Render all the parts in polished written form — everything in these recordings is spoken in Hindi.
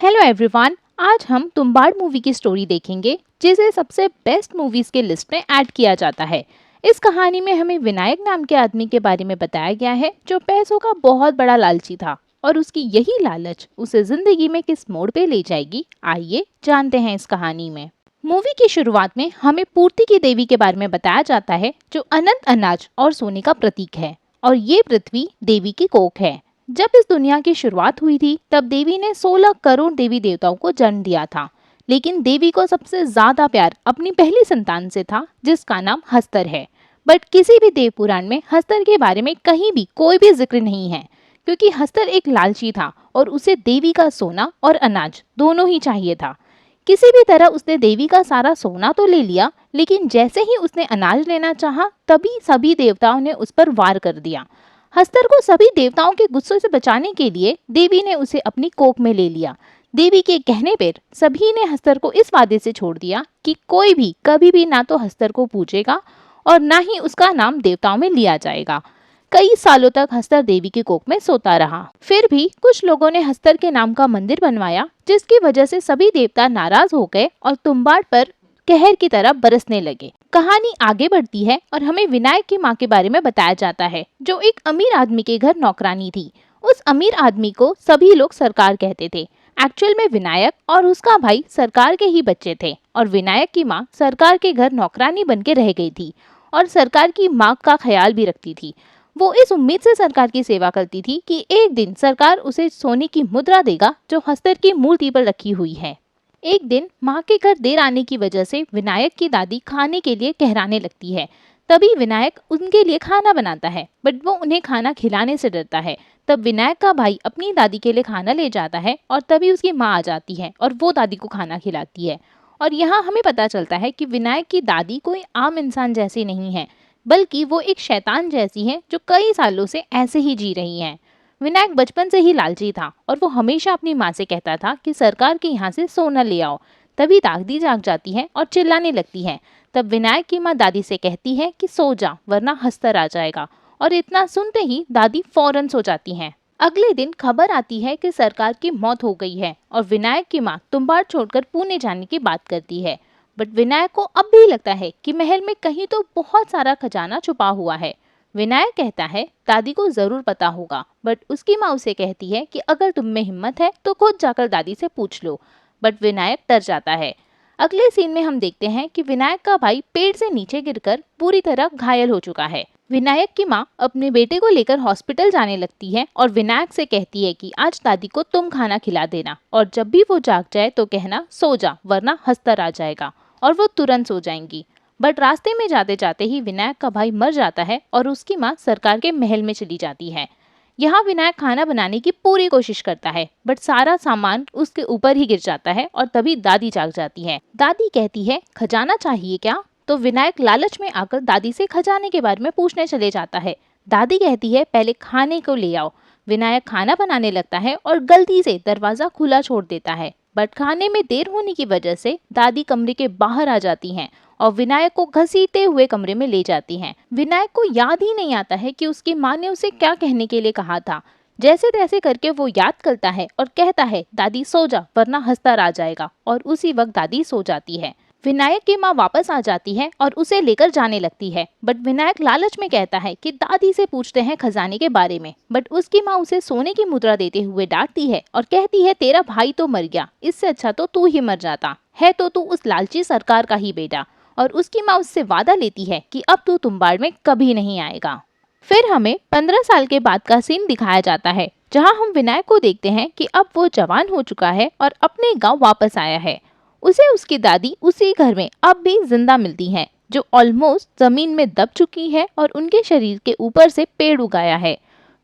Hello everyone. आज हम तुम्बाड़ मूवी की स्टोरी देखेंगे जिसे सबसे बेस्ट मूवीज के लिस्ट में ऐड किया जाता है। इस कहानी में हमें विनायक नाम के आदमी के बारे में बताया गया है जो पैसों का बहुत बड़ा लालची था और उसकी यही लालच उसे जिंदगी में किस मोड़ पे ले जाएगी, आइए जानते हैं इस कहानी में। मूवी की शुरुआत में हमें पूर्ति की देवी के बारे में बताया जाता है जो अनंत अनाज और सोने का प्रतीक है और ये पृथ्वी देवी की कोख है। जब इस दुनिया की शुरुआत हुई थी तब देवी ने 16 करोड़ देवी देवताओं को जन्म दिया था, लेकिन देवी को सबसे ज्यादा प्यार अपनी पहली संतान से था जिसका नाम हस्तर है। बट किसी भी देव पुराण में हस्तर के बारे में कहीं भी कोई भी जिक्र नहीं है, क्योंकि हस्तर एक लालची था और उसे देवी का सोना और अनाज दोनों ही चाहिए था। किसी भी तरह उसने देवी का सारा सोना तो ले लिया, लेकिन जैसे ही उसने अनाज लेना चाहा तभी सभी देवताओं ने उस पर वार कर दिया। हस्तर को सभी देवताओं के गुस्से से बचाने के लिए देवी ने उसे अपनी कोख में ले लिया। देवी के कहने पर सभी ने हस्तर को इस वादे से छोड़ दिया कि कोई भी कभी भी ना तो हस्तर को पूजेगा और ना ही उसका नाम देवताओं में लिया जाएगा। कई सालों तक हस्तर देवी की कोख में सोता रहा। फिर भी कुछ लोगों ने हस्तर के नाम का मंदिर बनवाया, जिसकी वजह से सभी देवता नाराज हो गए और तुम्बाड़ पर कहर की तरह बरसने लगे। कहानी आगे बढ़ती है और हमें विनायक की माँ के बारे में बताया जाता है जो एक अमीर आदमी के घर नौकरानी थी। उस अमीर आदमी को सभी लोग सरकार कहते थे। एक्चुअल में विनायक और उसका भाई सरकार के ही बच्चे थे और विनायक की माँ सरकार के घर नौकरानी बन के रह गई थी और सरकार की माँ का ख्याल भी रखती थी। वो इस उम्मीद से सरकार की सेवा करती थी कि एक दिन सरकार उसे सोने की मुद्रा देगा जो हस्तर की मूर्ति पर रखी हुई है। एक दिन माँ के घर देर आने की वजह से विनायक की दादी खाने के लिए कहराने लगती है। तभी विनायक उनके लिए खाना बनाता है, बट वो उन्हें खाना खिलाने से डरता है। तब विनायक का भाई अपनी दादी के लिए खाना ले जाता है और तभी उसकी माँ आ जाती है और वो दादी को खाना खिलाती है। और यहाँ हमें पता चलता है कि विनायक की दादी कोई आम इंसान जैसी नहीं है, बल्कि वो एक शैतान जैसी है जो कई सालों से ऐसे ही जी रही है। विनायक बचपन से ही लालची था और वो हमेशा अपनी माँ से कहता था कि सरकार के यहाँ से सोना ले आओ। तभी दादी जाग जाती है और चिल्लाने लगती है। तब विनायक की माँ दादी से कहती है कि सो जा वरना हस्तर आ जाएगा, और इतना सुनते ही दादी फौरन सो जाती हैं। अगले दिन खबर आती है कि सरकार की मौत हो गई है और विनायक की माँ तुम्बाड़ छोड़कर पुणे जाने की बात करती है। बट विनायक को अब भी लगता है कि महल में कहीं तो बहुत सारा खजाना छुपा हुआ है। विनायक कहता है दादी को जरूर पता होगा, बट उसकी माँ उसे कहती है कि अगर तुम में हिम्मत है तो खुद जाकर दादी से पूछ लो। बट विनायक डर जाता है। अगले सीन में हम देखते हैं कि विनायक का भाई पेड़ से नीचे गिरकर पूरी तरह घायल हो चुका है। विनायक की माँ अपने बेटे को लेकर हॉस्पिटल जाने लगती है और विनायक से कहती है कि आज दादी को तुम खाना खिला देना और जब भी वो जाग जाए तो कहना सो जा वरना हस्तर आ जाएगा, और वो तुरंत सो जाएंगी। बट रास्ते में जाते जाते ही विनायक का भाई मर जाता है और उसकी माँ सरकार के महल में चली जाती है। यहाँ विनायक खाना बनाने की पूरी कोशिश करता है, बट सारा सामान उसके ऊपर ही गिर जाता है और तभी दादी जाग जाती है। दादी कहती है खजाना चाहिए क्या? तो विनायक लालच में आकर दादी से खजाने के बारे में पूछने चले जाता है। दादी कहती है पहले खाने को ले आओ। विनायक खाना बनाने लगता है और गलती से दरवाजा खुला छोड़ देता है, बट खाने में देर होने की वजह से दादी कमरे के बाहर आ जाती हैं और विनायक को घसीटते हुए कमरे में ले जाती हैं। विनायक को याद ही नहीं आता है कि उसकी माँ ने उसे क्या कहने के लिए कहा था। जैसे तैसे करके वो याद करता है और कहता है दादी सो जा वरना हस्तर आ जाएगा, और उसी वक्त दादी सो जाती है। विनायक की माँ वापस आ जाती है और उसे लेकर जाने लगती है, बट विनायक लालच में कहता है कि दादी से पूछते हैं खजाने के बारे में। बट उसकी माँ उसे सोने की मुद्रा देते हुए डांटती है और कहती है तेरा भाई तो मर गया, इससे अच्छा तो तू ही मर जाता है, तो तू उस लालची सरकार का ही बेटा। और उसकी माँ उससे वादा लेती है कि अब तू तुम्बाड़ में कभी नहीं आएगा। फिर हमें 15 साल के बाद का सीन दिखाया जाता है जहाँ हम विनायक को देखते हैं कि अब वो जवान हो चुका है और अपने गांव वापस आया है। उसे उसकी दादी उसी घर में अब भी जिंदा मिलती है जो ऑलमोस्ट जमीन में दब चुकी है और उनके शरीर के ऊपर से पेड़ उगाया है।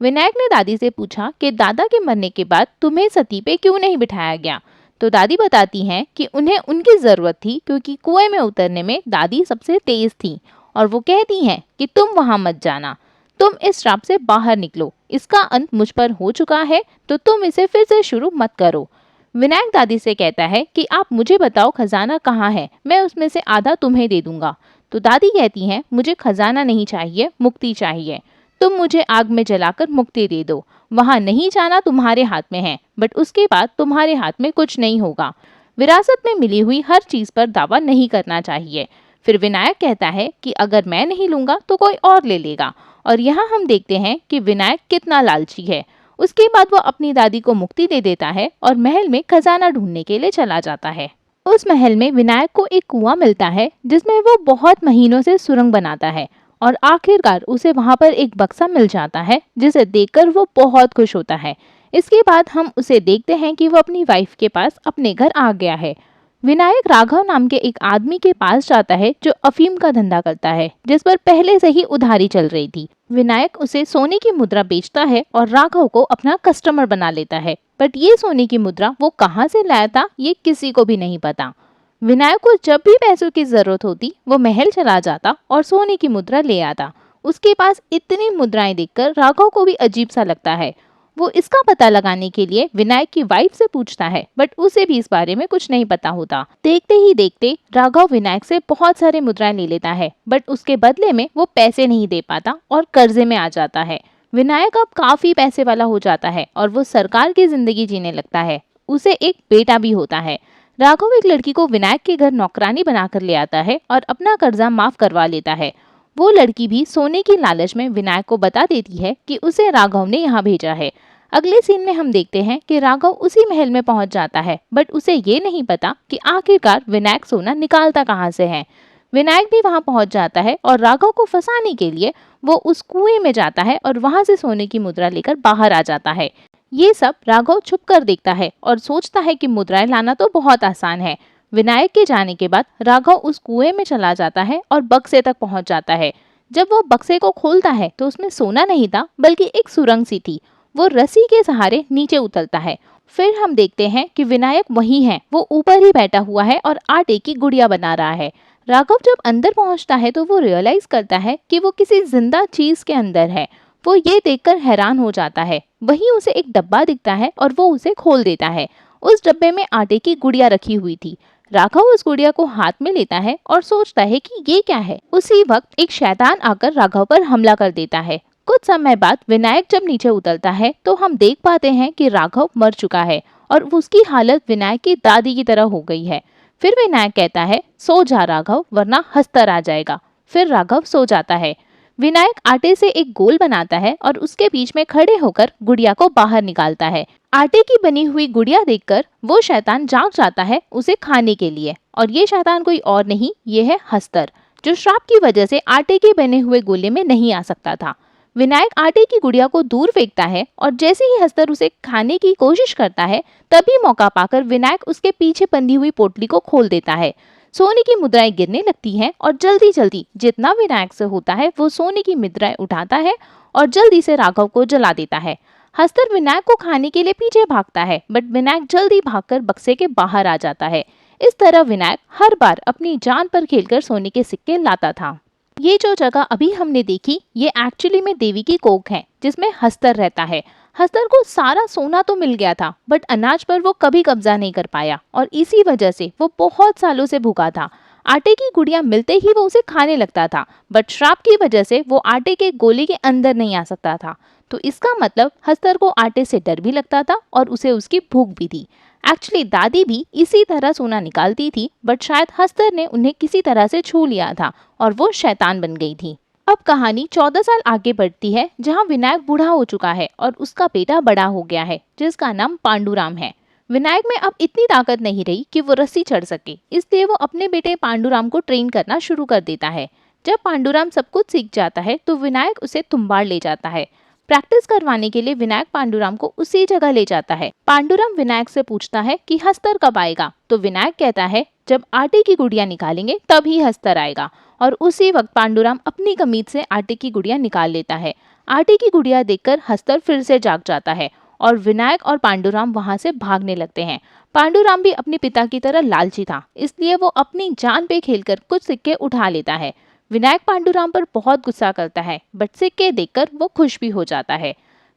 विनायक ने दादी से पूछा कि दादा के मरने के बाद तुम्हें सती पे क्यों नहीं बिठाया गया? तो दादी बताती हैं कि उन्हें उनकी ज़रूरत थी क्योंकि कुएं में उतरने में दादी सबसे तेज थी, और वो कहती हैं कि तुम वहां मत जाना, तुम इस श्राप से बाहर निकलो, इसका अंत मुझ पर हो चुका है तो तुम इसे फिर से शुरू मत करो। विनायक दादी से कहता है कि आप मुझे बताओ खजाना कहाँ है, मैं उसमें से आधा तुम्हें दे दूंगा। तो दादी कहती हैं मुझे खजाना नहीं चाहिए, मुक्ति चाहिए, तुम मुझे आग में जलाकर मुक्ति दे दो। वहाँ नहीं जाना तुम्हारे हाथ में है, बट उसके बाद तुम्हारे हाथ में कुछ नहीं होगा। विरासत में मिली हुई हर चीज पर दावा नहीं करना चाहिए। फिर विनायक कहता है कि अगर मैं नहीं लूंगा तो कोई और ले लेगा। और यहाँ हम देखते हैं कि विनायक कितना लालची है। उसके बाद वो अपनी दादी को मुक्ति दे देता है और महल में खजाना ढूंढने के लिए चला जाता है। उस महल में विनायक को एक कुआं मिलता है जिसमें वो बहुत महीनों से सुरंग बनाता है और आखिरकार उसे वहां पर एक बक्सा मिल जाता है जिसे देखकर वो बहुत खुश होता है। इसके बाद हम उसे देखते हैं कि वो अपनी वाइफ के पास अपने घर आ गया है। विनायक राघव नाम के एक आदमी के पास जाता है जो अफीम का धंधा करता है, जिस पर पहले से ही उधारी चल रही थी। विनायक उसे सोने की मुद्रा बेचता है और राघव को अपना कस्टमर बना लेता है, बट ये सोने की मुद्रा वो कहाँ से लाया था ये किसी को भी नहीं पता। विनायक को जब भी पैसों की जरूरत होती वो महल चला जाता और सोने की मुद्रा ले आता। उसके पास इतनी मुद्राएं देखकर राघव को भी अजीब सा लगता है। वो इसका पता लगाने के लिए विनायक की वाइफ से पूछता है, बट उसे भी इस बारे में कुछ नहीं पता होता। देखते ही देखते राघव विनायक से बहुत सारे मुद्राएं ले लेता है, बट उसके बदले में वो पैसे नहीं दे पाता और कर्जे में आ जाता है। विनायक अब काफी पैसे वाला हो जाता है और वो सरकार की जिंदगी जीने लगता है। उसे एक बेटा भी होता है। राघव एक लड़की को विनायक के घर नौकरानी बनाकर ले आता है और अपना कर्जा माफ करवा लेता है। वो लड़की भी सोने की लालच में विनायक को बता देती है कि उसे राघव ने यहाँ भेजा है। अगले सीन में हम देखते हैं कि राघव उसी महल में पहुंच जाता है, बट उसे ये नहीं पता कि आखिरकार विनायक सोना निकालता कहाँ से है। विनायक भी वहां पहुंच जाता है और राघव को फंसाने के लिए वो उस कुएं में जाता है और वहां से सोने की मुद्रा लेकर बाहर आ जाता है। ये सब राघव छुप कर देखता है और सोचता है कि मुद्राएं लाना तो बहुत आसान है। विनायक के जाने के बाद राघव उस कुएं में चला जाता है और बक्से तक पहुंच जाता है। जब वो बक्से को खोलता है तो उसमें सोना नहीं था, बल्कि एक सुरंग सी थी। वो रस्सी के सहारे नीचे उतरता है। फिर हम देखते हैं कि विनायक वही है, वो ऊपर ही बैठा हुआ है और आटे की गुड़िया बना रहा है। राघव जब अंदर पहुंचता है तो वो रियलाइज करता है कि वो किसी जिंदा चीज के अंदर है। वो ये देखकर हैरान हो जाता है। वहीं उसे एक डब्बा दिखता है और वो उसे खोल देता है। उस डब्बे में आटे की गुड़िया रखी हुई थी। राघव उस गुड़िया को हाथ में लेता है और सोचता है कि ये क्या है। उसी वक्त एक शैतान आकर राघव पर हमला कर देता है। कुछ समय बाद विनायक जब नीचे उतरता है तो हम देख पाते हैं कि राघव मर चुका है और उसकी हालत विनायक की दादी की तरह हो गई है। फिर विनायक कहता है, सो जा राघव, वरना हस्तर आ जाएगा। फिर राघव सो जाता है। विनायक आटे से एक गोल बनाता है और उसके बीच में खड़े होकर गुड़िया को बाहर निकालता है। आटे की बनी हुई गुड़िया देखकर वो शैतान जाग जाता है उसे खाने के लिए। और ये शैतान कोई और नहीं, ये है हस्तर, जो श्राप की वजह से आटे के बने हुए गोले में नहीं आ सकता था। विनायक आटे की गुड़िया को दूर फेंकता है और जैसे ही हस्तर उसे खाने की कोशिश करता है, तभी मौका पाकर विनायक उसके पीछे बंधी हुई पोटली को खोल देता है। सोने की मुद्राएं गिरने लगती हैं और जल्दी जल्दी जितना विनायक से होता है वो सोने की मुद्राएं उठाता है और जल्दी से राघव को जला देता है। हस्तर विनायक को खाने के लिए पीछे भागता है, बट विनायक जल्दी भागकर बक्से के बाहर आ जाता है। इस तरह विनायक हर बार अपनी जान पर खेलकर सोने के सिक्के लाता था। ये जो जगह अभी हमने देखी, ये एक्चुअली में देवी की कोख है जिसमें हस्तर रहता है। हस्तर को सारा सोना तो मिल गया था, बट अनाज पर वो कभी कब्जा नहीं कर पाया और इसी वजह से वो बहुत सालों से भूखा था। आटे की गुड़िया मिलते ही वो उसे खाने लगता था, बट श्राप की वजह से वो आटे के गोले के अंदर नहीं आ सकता था। तो इसका मतलब हस्तर को आटे से डर भी लगता था और उसे उसकी भूख भी थी। एक्चुअली दादी भी इसी तरह सोना निकालती थी, बट शायद हस्तर ने उन्हें किसी तरह से छू लिया था और वो शैतान बन गई थी। अब कहानी 14 साल आगे बढ़ती है, जहाँ विनायक बूढ़ा हो चुका है और उसका बेटा बड़ा हो गया है जिसका नाम पांडुराम है। विनायक में अब इतनी ताकत नहीं रही कि वो रस्सी चढ़ सके, इसलिए वो अपने बेटे पांडुराम को ट्रेन करना शुरू कर देता है। जब पांडुराम सब कुछ सीख जाता है तो विनायक उसे तुम्बाड़ ले जाता है। प्रैक्टिस करवाने के लिए विनायक पांडुराम को उसी जगह ले जाता है। पांडुराम विनायक से पूछता है कि हस्तर कब आएगा, तो विनायक कहता है जब आटे की गुड़िया निकालेंगे तभी हस्तर आएगा। और उसी वक्त पांडुराम अपनी कमीज से आटे की गुड़िया निकाल लेता है। आटे की गुड़िया देखकर हस्तर फिर से जाग जाता है और विनायक और पांडुराम वहां से भागने लगते हैं। पांडुराम भी अपने पिता की तरह लालची था, इसलिए वो अपनी जान पे खेलकर कुछ सिक्के उठा लेता है। विनायक पांडुराम पर बहुत गुस्सा करता है, बट सिक्के देखकर वो खुश भी हो जाता है।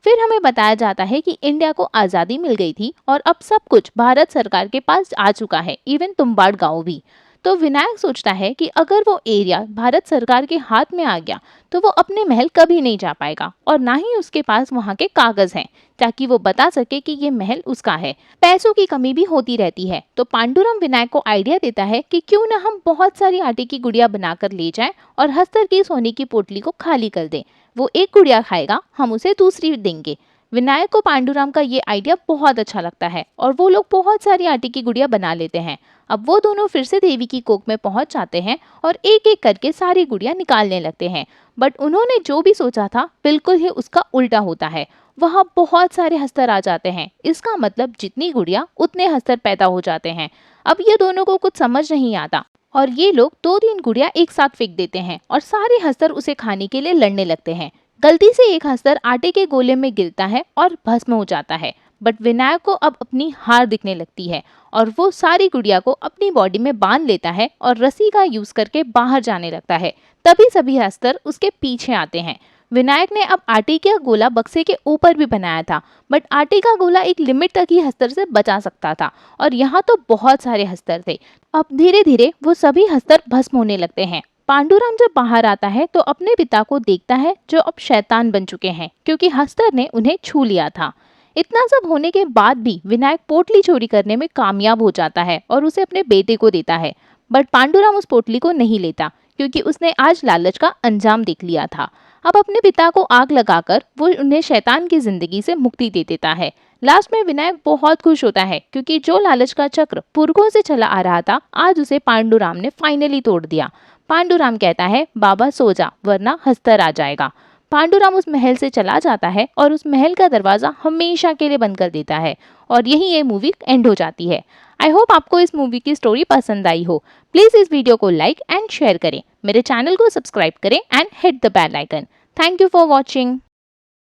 फिर हमें बताया जाता है कि इंडिया को आज़ादी मिल गई थी और अब सब कुछ भारत सरकार के पास आ चुका है, इवन तुम्बाड़ गांव भी। तो विनायक सोचता है कि अगर वो एरिया भारत सरकार के हाथ में आ गया तो वो अपने महल कभी नहीं जा पाएगा और ना ही उसके पास वहाँ के कागज हैं ताकि वो बता सके कि ये महल उसका है। पैसों की कमी भी होती रहती है तो पांडुरंग विनायक को आइडिया देता है कि क्यों ना हम बहुत सारी आटे की गुड़िया बनाकर ले जाएं और हस्तर की सोने की पोटली को खाली कर दें। वो एक गुड़िया खाएगा, हम उसे दूसरी देंगे। विनायक को पांडुराम का ये आइडिया बहुत अच्छा लगता है और वो लोग बहुत सारी आटे की गुड़िया बना लेते हैं। अब वो दोनों फिर से देवी की कोख में पहुंच जाते हैं और एक एक करके सारी गुड़िया निकालने लगते हैं। बट उन्होंने जो भी सोचा था बिल्कुल ही उसका उल्टा होता है। वहाँ बहुत सारे हस्तर आ जाते हैं। इसका मतलब जितनी गुड़िया उतने हस्तर पैदा हो जाते हैं। अब ये दोनों को कुछ समझ नहीं आता और ये लोग 2-3 गुड़िया एक साथ फेंक देते हैं और सारे हस्तर उसे खाने के लिए लड़ने लगते हैं। गलती से एक हस्तर आटे के गोले में गिरता है और भस्म हो जाता है। बट विनायक को अब अपनी हार दिखने लगती है और वो सारी गुड़िया को अपनी बॉडी में बांध लेता है और रस्सी का यूज करके बाहर जाने लगता है। तभी सभी हस्तर उसके पीछे आते हैं। विनायक ने अब आटे का गोला बक्से के ऊपर भी बनाया था, बट आटे का गोला एक लिमिट तक ही हस्तर से बचा सकता था और यहाँ तो बहुत सारे हस्तर थे। अब धीरे धीरे वो सभी हस्तर भस्म होने लगते हैं। पांडुराम जब बाहर आता है तो अपने पिता को देखता है जो अब शैतान बन चुके हैं क्योंकि हस्तर ने उन्हें छू लिया था। इतना सब होने के बाद भी विनायक पोटली चोरी करने में कामयाब हो जाता है और उसे अपने बेटे को देता है। बट पांडुराम उस पोटली को नहीं लेता क्योंकि उसने आज लालच का अंजाम देख लिया था। अब अपने पिता को आग लगाकर वो उन्हें शैतान की जिंदगी से मुक्ति दे देता है। लास्ट में विनायक बहुत खुश होता है क्योंकि जो लालच का चक्र पुरखों से चला आ रहा था आज उसे पांडुराम ने फाइनली तोड़ दिया। पांडुराम कहता है, बाबा सो जा वरना हस्तर आ जाएगा। पांडुराम उस महल से चला जाता है और उस महल का दरवाजा हमेशा के लिए बंद कर देता है और यही ये मूवी एंड हो जाती है। आई होप आपको इस मूवी की स्टोरी पसंद आई हो। प्लीज इस वीडियो को लाइक एंड शेयर करें, मेरे चैनल को सब्सक्राइब करें and hit the bell icon. Thank you for watching.